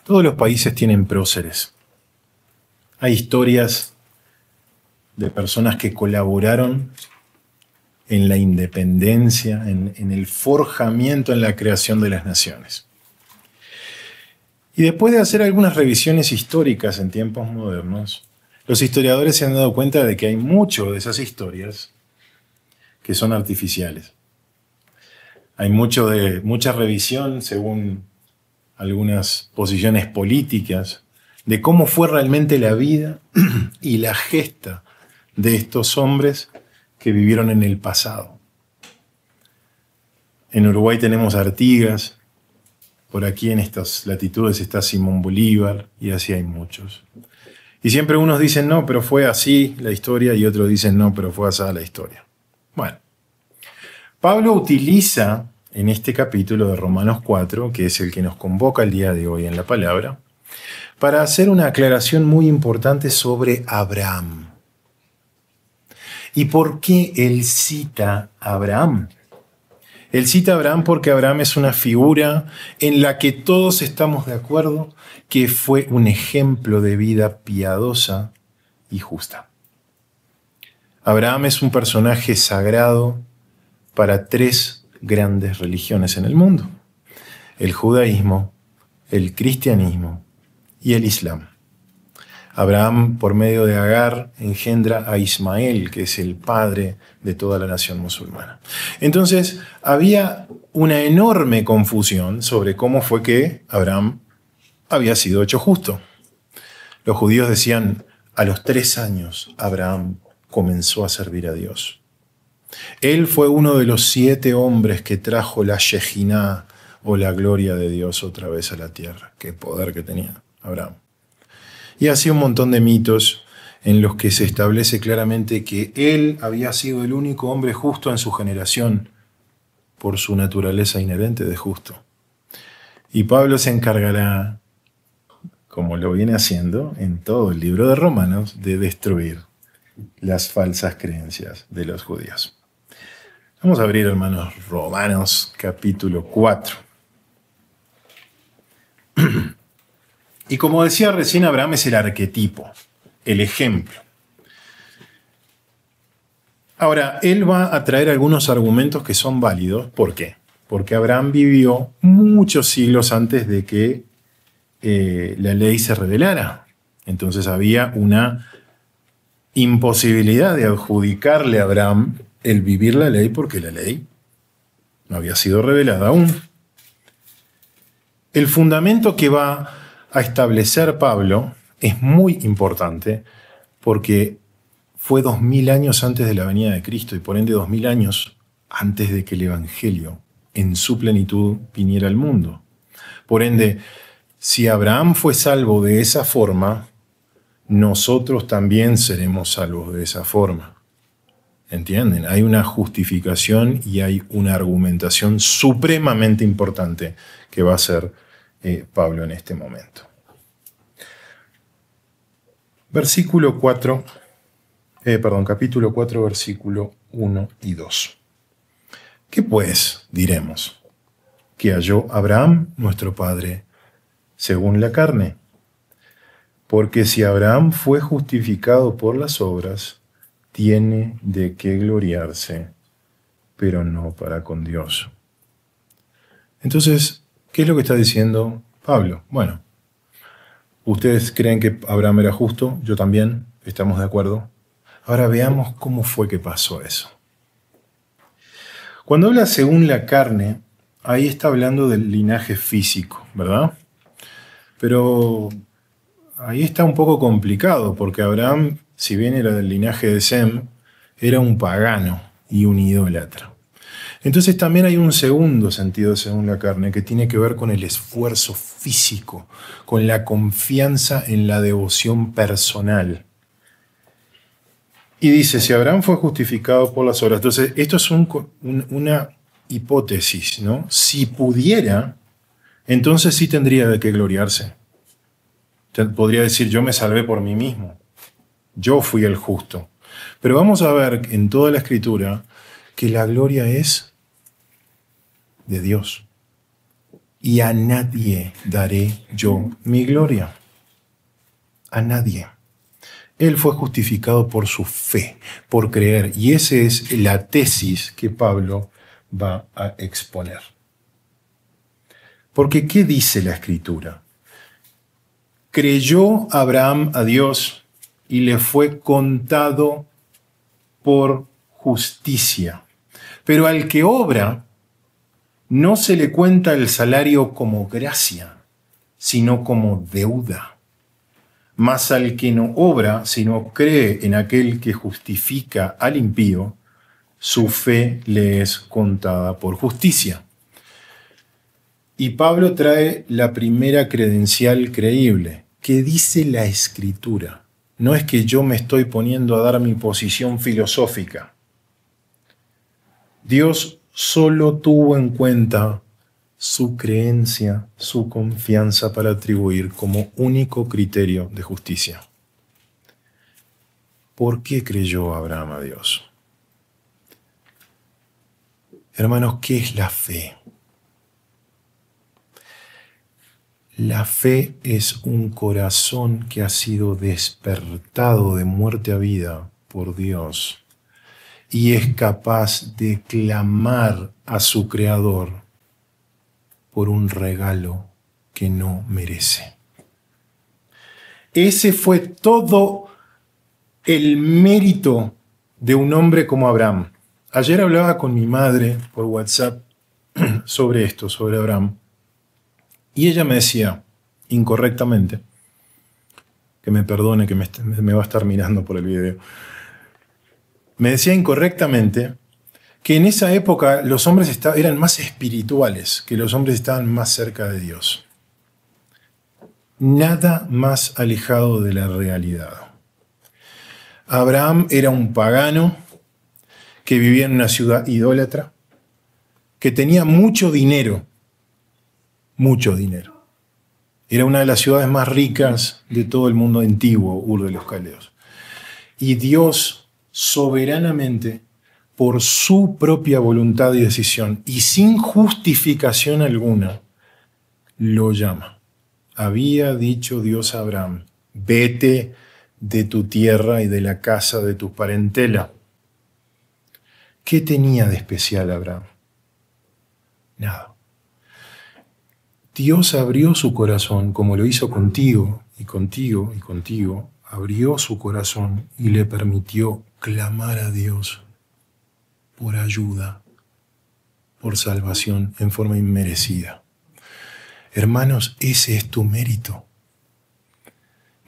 Todos los países tienen próceres. Hay historias de personas que colaboraron en la independencia, en el forjamiento, en la creación de las naciones. Y después de hacer algunas revisiones históricas en tiempos modernos, los historiadores se han dado cuenta de que hay mucho de esas historias que son artificiales. Hay mucha revisión, según algunas posiciones políticas, de cómo fue realmente la vida y la gesta de estos hombres que vivieron en el pasado. En Uruguay tenemos Artigas, por aquí en estas latitudes está Simón Bolívar, y así hay muchos. Y siempre unos dicen, no, pero fue así la historia, y otros dicen, no, pero fue así la historia. Bueno, Pablo utiliza en este capítulo de Romanos 4, que es el que nos convoca el día de hoy en la palabra, para hacer una aclaración muy importante sobre Abraham. ¿Y por qué él cita a Abraham? Él cita a Abraham porque Abraham es una figura en la que todos estamos de acuerdo que fue un ejemplo de vida piadosa y justa. Abraham es un personaje sagrado para tres grandes religiones en el mundo: el judaísmo, el cristianismo y el islam. Abraham, por medio de Agar, engendra a Ismael, que es el padre de toda la nación musulmana. Entonces, había una enorme confusión sobre cómo fue que Abraham había sido hecho justo. Los judíos decían, a los 3 años Abraham comenzó a servir a Dios. Él fue uno de los 7 hombres que trajo la Shejiná, o la gloria de Dios, otra vez a la tierra. Qué poder que tenía Abraham. Y así un montón de mitos en los que se establece claramente que él había sido el único hombre justo en su generación por su naturaleza inherente de justo. Y Pablo se encargará, como lo viene haciendo en todo el libro de Romanos, de destruir las falsas creencias de los judíos. Vamos a abrir, hermanos, Romanos capítulo 4. Y como decía recién, Abraham es el arquetipo, el ejemplo. Ahora, él va a traer algunos argumentos que son válidos. ¿Por qué? Porque Abraham vivió muchos siglos antes de que la ley se revelara. Entonces había una imposibilidad de adjudicarle a Abraham el vivir la ley, porque la ley no había sido revelada aún. El fundamento que va a establecer Pablo es muy importante porque fue 2000 años antes de la venida de Cristo y por ende 2000 años antes de que el Evangelio en su plenitud viniera al mundo. Por ende, si Abraham fue salvo de esa forma, nosotros también seremos salvos de esa forma. ¿Entienden? Hay una justificación y hay una argumentación supremamente importante que va a hacer Pablo en este momento. Capítulo 4, versículo 1 y 2. ¿Qué pues diremos? ¿Que halló Abraham, nuestro padre, según la carne? Porque si Abraham fue justificado por las obras, tiene de qué gloriarse, pero no para con Dios. Entonces, ¿qué es lo que está diciendo Pablo? Bueno, ustedes creen que Abraham era justo, yo también, estamos de acuerdo. Ahora veamos cómo fue que pasó eso. Cuando habla según la carne, ahí está hablando del linaje físico, ¿verdad? Pero ahí está un poco complicado, porque Abraham, si bien era del linaje de Sem, era un pagano y un idólatra. Entonces también hay un segundo sentido según la carne que tiene que ver con el esfuerzo físico, con la confianza en la devoción personal. Y dice, si Abraham fue justificado por las obras, entonces esto es una hipótesis, ¿no? Si pudiera, entonces sí tendría de qué gloriarse. Podría decir, yo me salvé por mí mismo, yo fui el justo. Pero vamos a ver en toda la Escritura que la gloria es de Dios. y a nadie daré yo mi gloria. A nadie. Él fue justificado por su fe, por creer. Y esa es la tesis que Pablo va a exponer. Porque ¿qué dice la Escritura? Creyó Abraham a Dios y le fue contado por justicia. Pero al que obra, no se le cuenta el salario como gracia, sino como deuda. Mas al que no obra, sino cree en aquel que justifica al impío, su fe le es contada por justicia. Y Pablo trae la primera credencial creíble. ¿Qué dice la Escritura? No es que yo me estoy poniendo a dar mi posición filosófica. Dios solo tuvo en cuenta su creencia, su confianza para atribuir como único criterio de justicia. ¿Por qué creyó Abraham a Dios? Hermanos, ¿qué es la fe? La fe es un corazón que ha sido despertado de muerte a vida por Dios y es capaz de clamar a su Creador por un regalo que no merece. Ese fue todo el mérito de un hombre como Abraham. Ayer hablaba con mi madre por WhatsApp sobre esto, sobre Abraham, y ella me decía, incorrectamente, que me perdone que me va a estar mirando por el video, me decía incorrectamente que en esa época los hombres eran más espirituales, que los hombres estaban más cerca de Dios. Nada más alejado de la realidad. Abraham era un pagano que vivía en una ciudad idólatra, que tenía mucho dinero. Era una de las ciudades más ricas de todo el mundo antiguo, Ur de los Caldeos. Y Dios soberanamente, por su propia voluntad y decisión, y sin justificación alguna, lo llama. Había dicho Dios a Abraham, vete de tu tierra y de la casa de tu parentela. ¿Qué tenía de especial Abraham? Nada. Dios abrió su corazón, como lo hizo contigo, y contigo, y contigo, abrió su corazón y le permitió clamar a Dios por ayuda, por salvación en forma inmerecida. Hermanos, ese es tu mérito.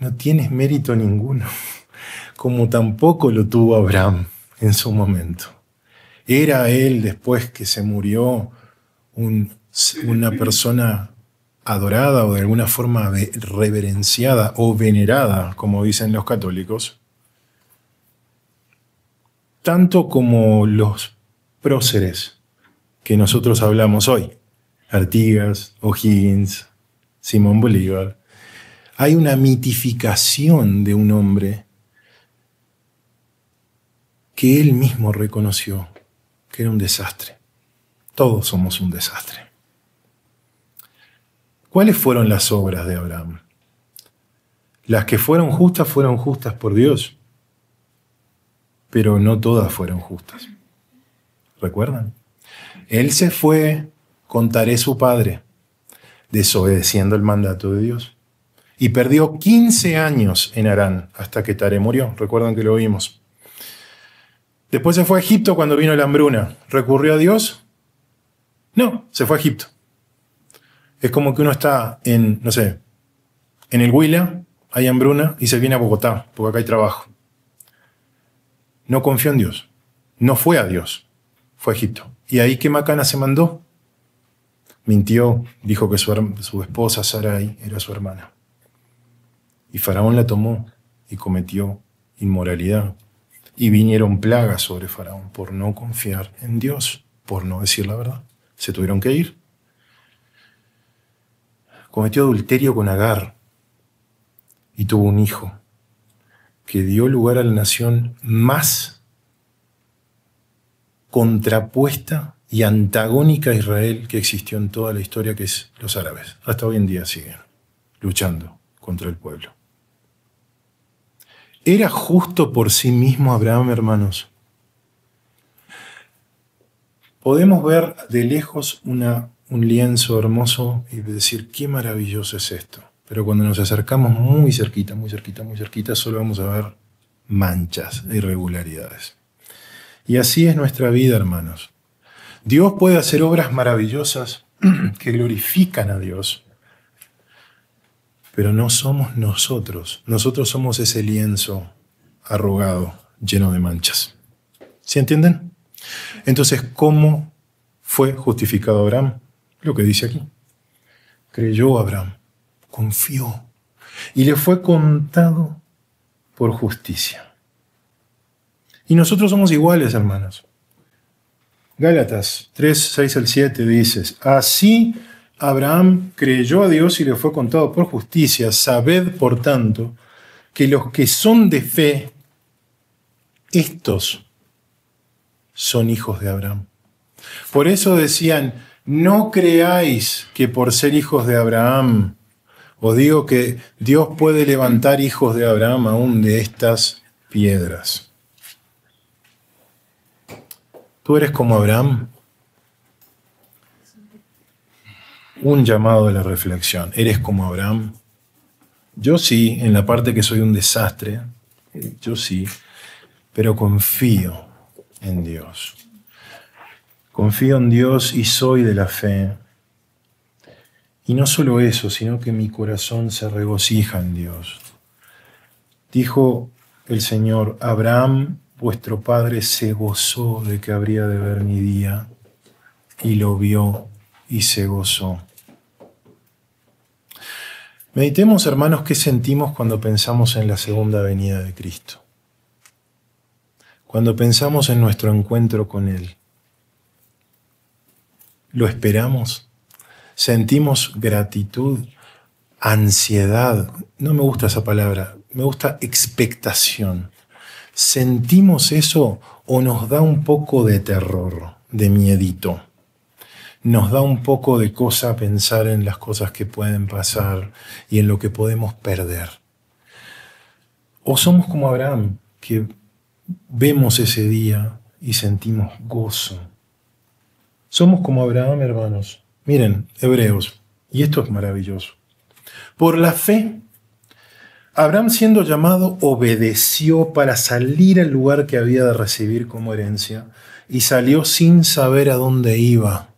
No tienes mérito ninguno, como tampoco lo tuvo Abraham en su momento. Era él, después que se murió, una persona adorada o de alguna forma reverenciada o venerada, como dicen los católicos, tanto como los próceres que nosotros hablamos hoy, Artigas, O'Higgins, Simón Bolívar. Hay una mitificación de un hombre que él mismo reconoció que era un desastre. Todos somos un desastre. ¿Cuáles fueron las obras de Abraham? Las que fueron justas por Dios, pero no todas fueron justas. ¿Recuerdan? Él se fue con Taré su padre, desobedeciendo el mandato de Dios, y perdió 15 años en Harán hasta que Taré murió. ¿Recuerdan que lo vimos? Después se fue a Egipto cuando vino la hambruna. ¿Recurrió a Dios? No, se fue a Egipto. Es como que uno está en el Huila, hay hambruna, y se viene a Bogotá, porque acá hay trabajo. No confió en Dios. No fue a Dios. Fue a Egipto. ¿Y ahí qué macana se mandó? Mintió, dijo que su esposa Sarai era su hermana. Y Faraón la tomó y cometió inmoralidad. Y vinieron plagas sobre Faraón por no confiar en Dios, por no decir la verdad. Se tuvieron que ir. Cometió adulterio con Agar y tuvo un hijo que dio lugar a la nación más contrapuesta y antagónica a Israel que existió en toda la historia, que es los árabes. Hasta hoy en día siguen luchando contra el pueblo. ¿Era justo por sí mismo Abraham, hermanos? Podemos ver de lejos un lienzo hermoso y decir, qué maravilloso es esto. Pero cuando nos acercamos muy cerquita, muy cerquita, muy cerquita, solo vamos a ver manchas e irregularidades. Y así es nuestra vida, hermanos. Dios puede hacer obras maravillosas que glorifican a Dios, pero no somos nosotros. Nosotros somos ese lienzo arrugado, lleno de manchas. ¿Sí entienden? Entonces, ¿cómo fue justificado Abraham? Lo que dice aquí. Creyó Abraham, confió, y le fue contado por justicia. Y nosotros somos iguales, hermanos. Gálatas 3, 6 al 7 dices, así Abraham creyó a Dios y le fue contado por justicia. Sabed, por tanto, que los que son de fe, estos son hijos de Abraham. Por eso decían, no creáis que por ser hijos de Abraham, os digo que Dios puede levantar hijos de Abraham aún de estas piedras. ¿Tú eres como Abraham? Un llamado de la reflexión. ¿Eres como Abraham? Yo sí, en la parte que soy un desastre, yo sí, pero confío en Dios. Confío en Dios y soy de la fe. Y no solo eso, sino que mi corazón se regocija en Dios. Dijo el Señor, Abraham, vuestro padre, se gozó de que habría de ver mi día, y lo vio y se gozó. Meditemos, hermanos, qué sentimos cuando pensamos en la segunda venida de Cristo. Cuando pensamos en nuestro encuentro con Él. ¿Lo esperamos? ¿Sentimos gratitud, ansiedad? No me gusta esa palabra, me gusta expectación. ¿Sentimos eso o nos da un poco de terror, de miedito? Nos da un poco de cosa pensar en las cosas que pueden pasar y en lo que podemos perder. ¿O somos como Abraham, que vemos ese día y sentimos gozo? Somos como Abraham, hermanos. Miren, Hebreos, y esto es maravilloso. Por la fe, Abraham, siendo llamado, obedeció para salir al lugar que había de recibir como herencia y salió sin saber a dónde iba.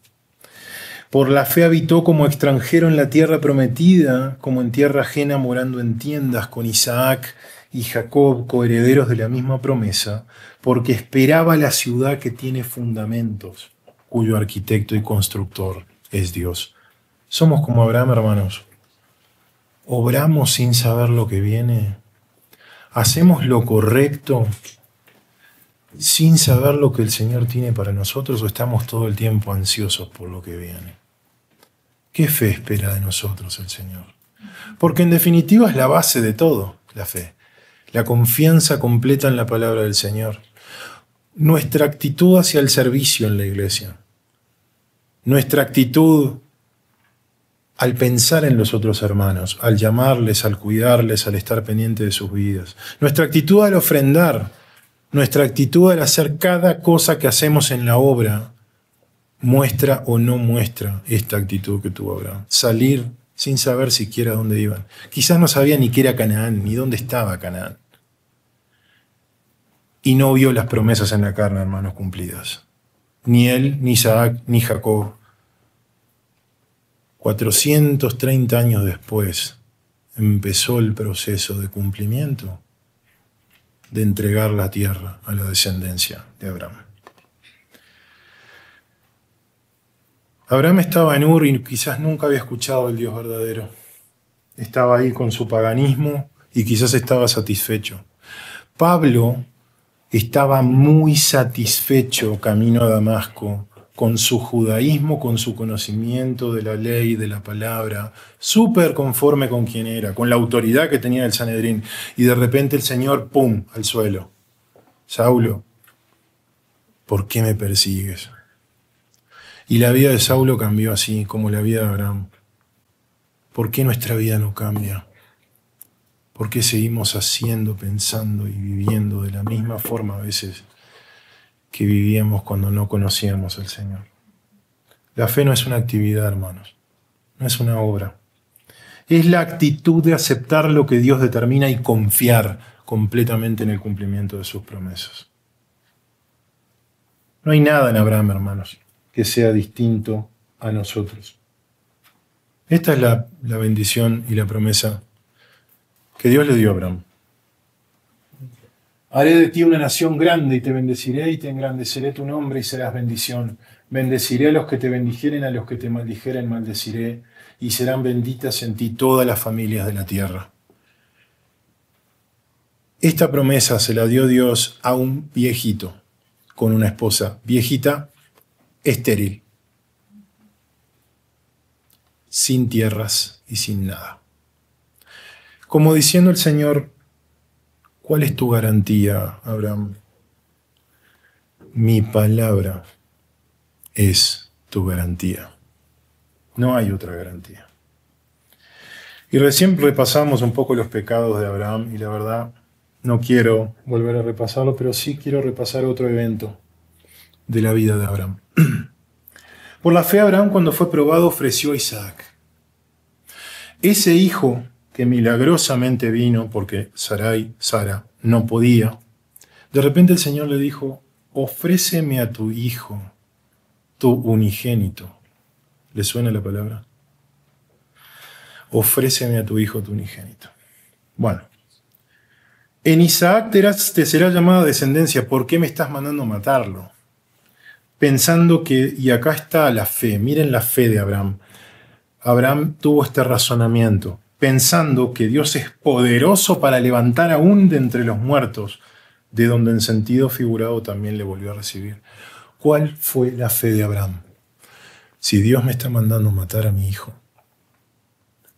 Por la fe habitó como extranjero en la tierra prometida, como en tierra ajena, morando en tiendas con Isaac y Jacob, coherederos de la misma promesa, porque esperaba la ciudad que tiene fundamentos, cuyo arquitecto y constructor es Dios. Somos como Abraham, hermanos. ¿Obramos sin saber lo que viene? ¿Hacemos lo correcto sin saber lo que el Señor tiene para nosotros o estamos todo el tiempo ansiosos por lo que viene? ¿Qué fe espera de nosotros el Señor? Porque en definitiva es la base de todo, la fe. La confianza completa en la palabra del Señor. Nuestra actitud hacia el servicio en la iglesia. Nuestra actitud al pensar en los otros hermanos, al llamarles, al cuidarles, al estar pendiente de sus vidas. Nuestra actitud al ofrendar, nuestra actitud al hacer cada cosa que hacemos en la obra, muestra o no muestra esta actitud que tuvo Abraham. Salir sin saber siquiera dónde iban. Quizás no sabía ni qué era Canaán, ni dónde estaba Canaán. Y no vio las promesas en la carne, hermanos, cumplidas. Ni él, ni Isaac, ni Jacob. 430 años después empezó el proceso de cumplimiento de entregar la tierra a la descendencia de Abraham. Abraham estaba en Ur y quizás nunca había escuchado al Dios verdadero. Estaba ahí con su paganismo y quizás estaba satisfecho. Pablo estaba muy satisfecho camino a Damasco con su judaísmo, con su conocimiento de la ley, de la palabra, súper conforme con quien era, con la autoridad que tenía el Sanedrín. Y de repente el Señor, ¡pum!, al suelo. Saulo, ¿por qué me persigues? Y la vida de Saulo cambió así, como la vida de Abraham. ¿Por qué nuestra vida no cambia? ¿Por qué seguimos haciendo, pensando y viviendo de la misma forma a veces que vivíamos cuando no conocíamos al Señor? La fe no es una actividad, hermanos, no es una obra. Es la actitud de aceptar lo que Dios determina y confiar completamente en el cumplimiento de sus promesas. No hay nada en Abraham, hermanos, que sea distinto a nosotros. Esta es la bendición y la promesa que Dios le dio a Abraham. Haré de ti una nación grande y te bendeciré y te engrandeceré tu nombre y serás bendición. Bendeciré a los que te bendijeren, a los que te maldijeren maldeciré, y serán benditas en ti todas las familias de la tierra. Esta promesa se la dio Dios a un viejito con una esposa viejita, estéril, sin tierras y sin nada. Como diciendo el Señor, ¿cuál es tu garantía, Abraham? Mi palabra es tu garantía. No hay otra garantía. Y recién repasamos un poco los pecados de Abraham y la verdad no quiero volver a repasarlo, pero sí quiero repasar otro evento de la vida de Abraham. Por la fe, Abraham, cuando fue probado, ofreció a Isaac. Ese hijo que milagrosamente vino porque Sara no podía, de repente el Señor le dijo, ofréceme a tu hijo, tu unigénito. ¿Le suena la palabra? Ofréceme a tu hijo, tu unigénito. Bueno, en Isaac te será llamada descendencia. ¿Por qué me estás mandando matarlo? Pensando que, y acá está la fe, miren la fe de Abraham. Abraham tuvo este razonamiento, pensando que Dios es poderoso para levantar aún de entre los muertos, de donde en sentido figurado también le volvió a recibir. ¿Cuál fue la fe de Abraham? Si Dios me está mandando matar a mi hijo,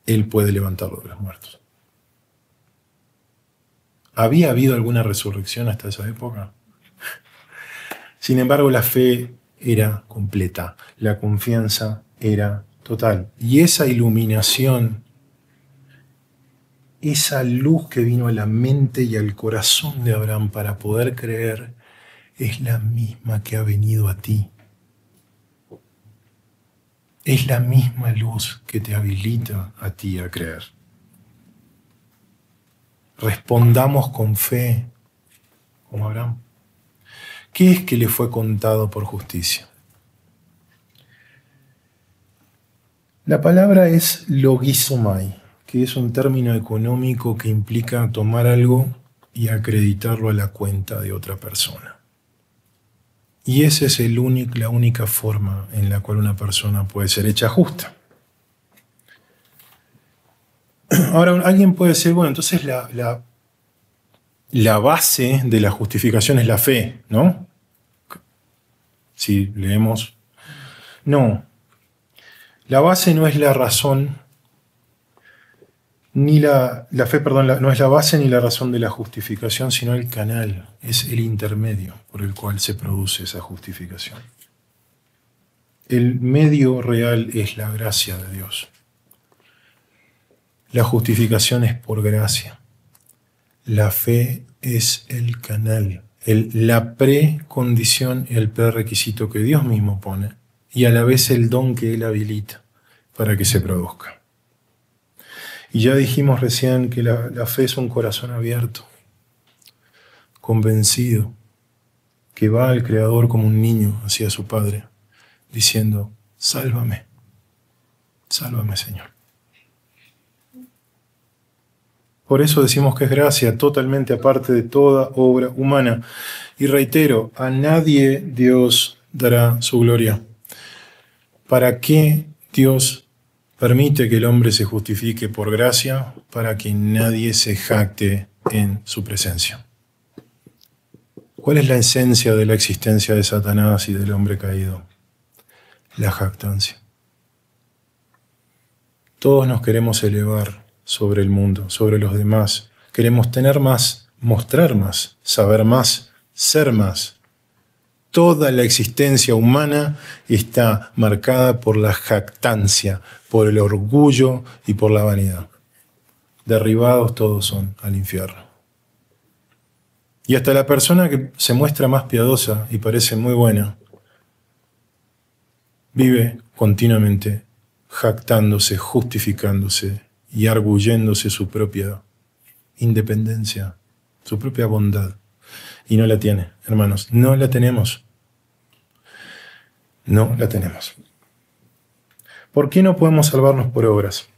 Él puede levantarlo de los muertos. ¿Había habido alguna resurrección hasta esa época? Sin embargo, la fe era completa, la confianza era total. Y esa iluminación, esa luz que vino a la mente y al corazón de Abraham para poder creer, es la misma que ha venido a ti. Es la misma luz que te habilita a ti a creer. Respondamos con fe, como Abraham. ¿Qué es que le fue contado por justicia? La palabra es logizomai, que es un término económico que implica tomar algo y acreditarlo a la cuenta de otra persona. Y esa es la única forma en la cual una persona puede ser hecha justa. Ahora, alguien puede decir, bueno, entonces la base de la justificación es la fe, ¿no? Si leemos. No. La base no es la razón, ni la fe, perdón, no es la base ni la razón de la justificación, sino el canal, es el intermedio por el cual se produce esa justificación. El medio real es la gracia de Dios. La justificación es por gracia. La fe es el canal, la precondición, el prerequisito que Dios mismo pone y a la vez el don que Él habilita para que se produzca. Y ya dijimos recién que la fe es un corazón abierto, convencido, que va al Creador como un niño hacia su Padre, diciendo, sálvame, sálvame, Señor. Por eso decimos que es gracia totalmente aparte de toda obra humana. Y reitero, a nadie Dios dará su gloria. ¿Para qué Dios permite que el hombre se justifique por gracia? Para que nadie se jacte en su presencia. ¿Cuál es la esencia de la existencia de Satanás y del hombre caído? La jactancia. Todos nos queremos elevar sobre el mundo, sobre los demás. Queremos tener más, mostrar más, saber más, ser más. Toda la existencia humana está marcada por la jactancia, por el orgullo y por la vanidad. Derribados todos son al infierno. Y hasta la persona que se muestra más piadosa y parece muy buena, vive continuamente jactándose, justificándose y arguyéndose su propia independencia, su propia bondad. Y no la tiene, hermanos, no la tenemos. No la tenemos. ¿Por qué no podemos salvarnos por obras?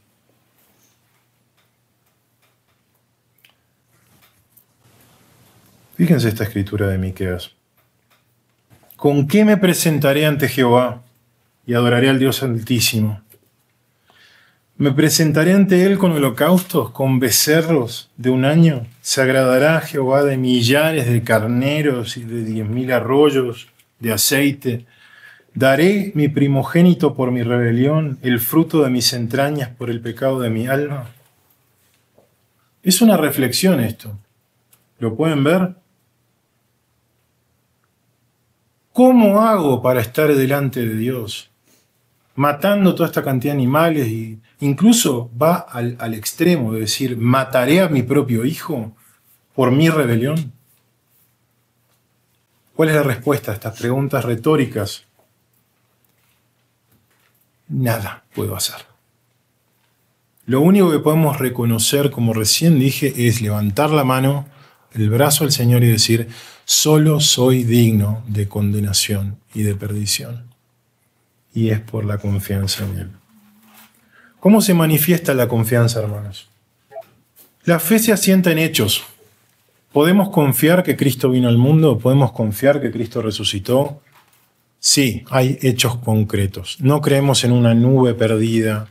Fíjense esta escritura de Miqueas. ¿Con qué me presentaré ante Jehová y adoraré al Dios Altísimo? ¿Me presentaré ante Él con holocaustos, con becerros de un año? ¿Se agradará a Jehová de millares de carneros y de 10,000 arroyos de aceite? ¿Daré mi primogénito por mi rebelión, el fruto de mis entrañas por el pecado de mi alma? Es una reflexión esto. ¿Lo pueden ver? ¿Cómo hago para estar delante de Dios? Matando toda esta cantidad de animales, e incluso va al extremo de decir, ¿mataré a mi propio hijo por mi rebelión? ¿Cuál es la respuesta a estas preguntas retóricas? Nada puedo hacer. Lo único que podemos reconocer, como recién dije, es levantar la mano, el brazo al Señor y decir, solo soy digno de condenación y de perdición. Y es por la confianza en Él. ¿Cómo se manifiesta la confianza, hermanos? La fe se asienta en hechos. ¿Podemos confiar que Cristo vino al mundo? ¿Podemos confiar que Cristo resucitó? Sí, hay hechos concretos. No creemos en una nube perdida,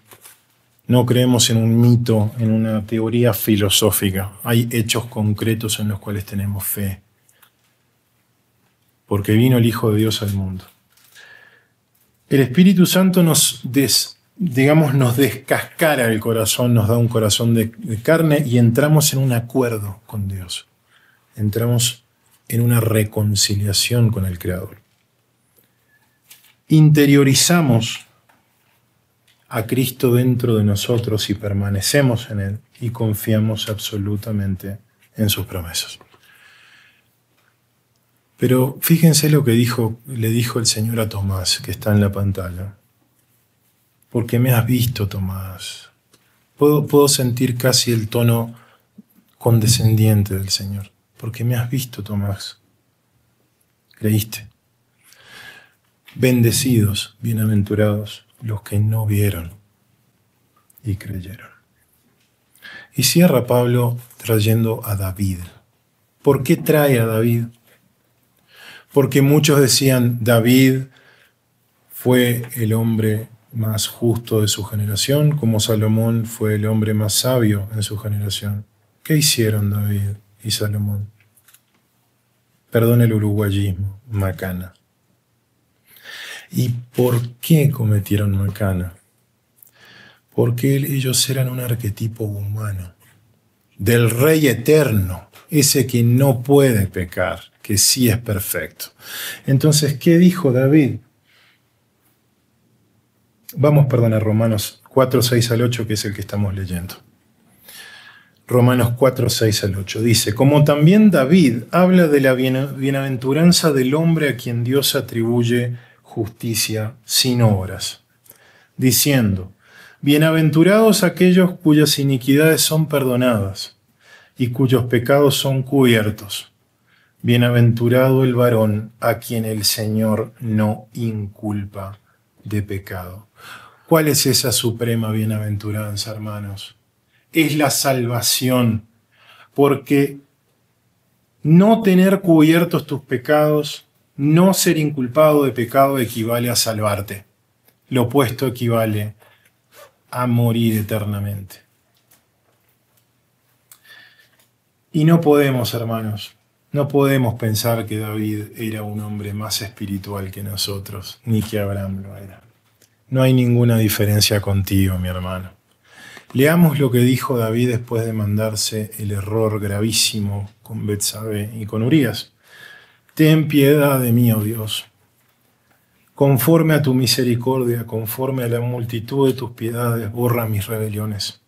no creemos en un mito, en una teoría filosófica. Hay hechos concretos en los cuales tenemos fe. Porque vino el Hijo de Dios al mundo. El Espíritu Santo nos descascara el corazón, nos da un corazón de carne y entramos en un acuerdo con Dios. Entramos en una reconciliación con el Creador. Interiorizamos a Cristo dentro de nosotros y permanecemos en Él y confiamos absolutamente en sus promesas. Pero fíjense lo que le dijo el Señor a Tomás, que está en la pantalla. Porque me has visto, Tomás. Puedo sentir casi el tono condescendiente del Señor. Porque me has visto, Tomás. Creíste. Bendecidos, bienaventurados, los que no vieron y creyeron. Y cierra Pablo trayendo a David. ¿Por qué trae a David? Porque muchos decían, David fue el hombre más justo de su generación, como Salomón fue el hombre más sabio en su generación. ¿Qué hicieron David y Salomón? Perdón el uruguayismo, macana. ¿Y por qué cometieron macana? Porque ellos eran un arquetipo humano, del Rey eterno, ese que no puede pecar, que sí es perfecto. Entonces, ¿qué dijo David? Vamos, a Romanos 4, 6 al 8, que es el que estamos leyendo. Romanos 4, 6 al 8. Dice, como también David habla de la bienaventuranza del hombre a quien Dios atribuye justicia sin obras, diciendo, bienaventurados aquellos cuyas iniquidades son perdonadas y cuyos pecados son cubiertos. Bienaventurado el varón a quien el Señor no inculpa de pecado. ¿Cuál es esa suprema bienaventuranza, hermanos? Es la salvación, porque no tener cubiertos tus pecados, no ser inculpado de pecado equivale a salvarte. Lo opuesto equivale a morir eternamente. Y no podemos, hermanos, no podemos pensar que David era un hombre más espiritual que nosotros, ni que Abraham lo era. No hay ninguna diferencia contigo, mi hermano. Leamos lo que dijo David después de mandarse el error gravísimo con Betsabé y con Urías. Ten piedad de mí, oh Dios. Conforme a tu misericordia, conforme a la multitud de tus piedades, borra mis rebeliones.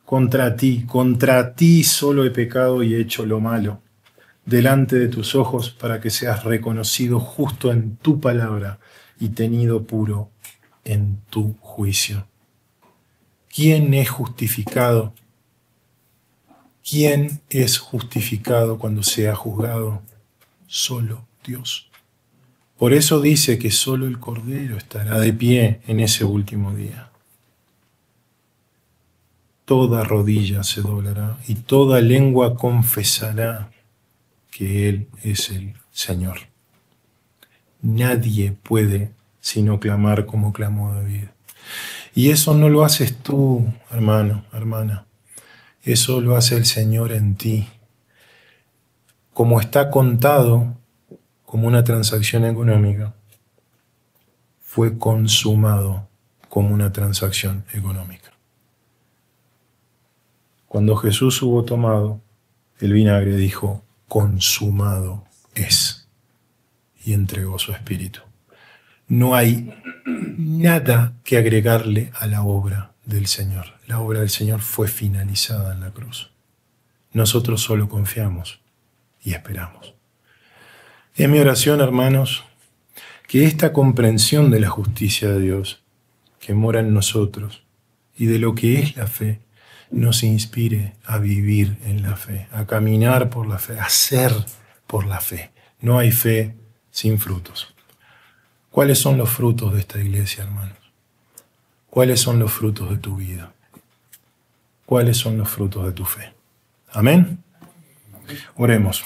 Contra ti solo he pecado y he hecho lo malo, delante de tus ojos, para que seas reconocido justo en tu palabra y tenido puro en tu juicio. ¿Quién es justificado? ¿Quién es justificado cuando sea juzgado? Solo Dios. Por eso dice que solo el Cordero estará de pie en ese último día. Toda rodilla se doblará y toda lengua confesará que Él es el Señor. Nadie puede sino clamar como clamó David. Y eso no lo haces tú, hermano, hermana. Eso lo hace el Señor en ti. Como está contado como una transacción económica, fue consumado como una transacción económica. Cuando Jesús hubo tomado el vinagre, dijo, consumado es, y entregó su espíritu. No hay nada que agregarle a la obra del Señor. La obra del Señor fue finalizada en la cruz. Nosotros solo confiamos y esperamos. Es mi oración, hermanos, que esta comprensión de la justicia de Dios que mora en nosotros y de lo que es la fe, nos inspire a vivir en la fe, a caminar por la fe, a ser por la fe. No hay fe sin frutos. ¿Cuáles son los frutos de esta iglesia, hermanos? ¿Cuáles son los frutos de tu vida? ¿Cuáles son los frutos de tu fe? Amén. Oremos.